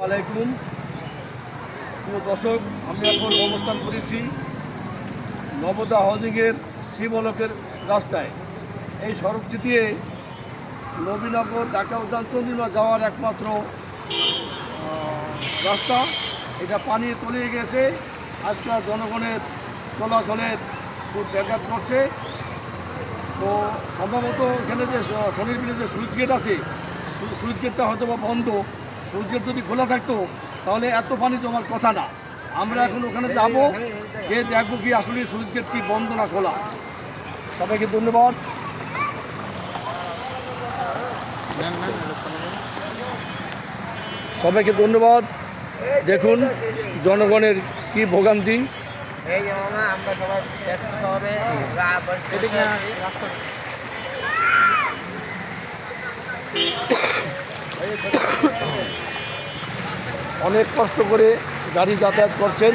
আলাইকুম প্রিয় দর্শক, আমি এখন অবস্থান করেছি নবদা হাউজিংয়ের শিবলকের রাস্তায়। এই সড়কটি দিয়ে নবীনগর ঢাকা উদ্যান চন্দ্রিমা যাওয়ার একমাত্র রাস্তা। এটা পানি তলিয়ে গেছে, আজকাল জনগণের চলাচলের খুব ব্যাঘাত করছে। তো সম্ভবত এখানে যে শনির বিলে যে সুইচ গেট আছে, সুইচ গেটটা হয়তো বা বন্ধ। সুইচ গেট যদি খোলা থাকতো তাহলে এত পানি জমার কথা না। আমরা এখন ওখানে যাব, যে দেখবো কি আসলে সুইচ গেট কি বন্ধ না খোলা। সবাইকে ধন্যবাদ। সবাইকে ধন্যবাদ। দেখুন জনগণের কি ভোগান্তি। আমরা সবাই ব্যস্ত শহরে অনেক কষ্ট করে গাড়ি যাতায়াত করছেন,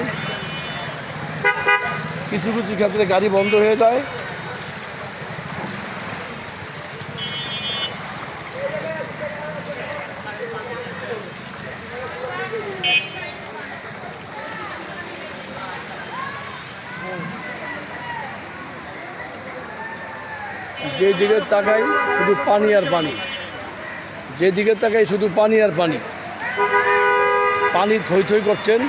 কিছু কিছু ক্ষেত্রে গাড়ি বন্ধ হয়ে যায়। যে দিকে তাকাই শুধু পানি আর পানি, যেদিকে তাকাই শুধু পানি আর পানি। পানি থই থই করছেন।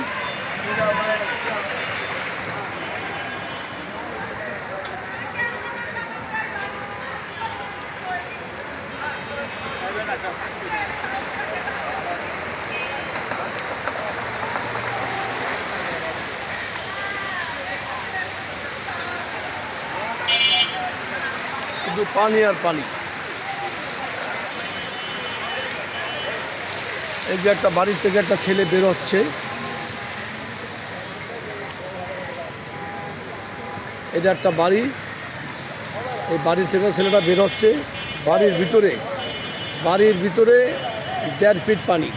শুধু পানি আর পানি। এই যে একটা বাড়ির থেকে একটা ছেলে বেরোচ্ছে, এটা একটা বাড়ি, এই বাড়ির থেকে ছেলেটা বেরোচ্ছে। বাড়ির ভিতরে 1.5 ফিট পানি।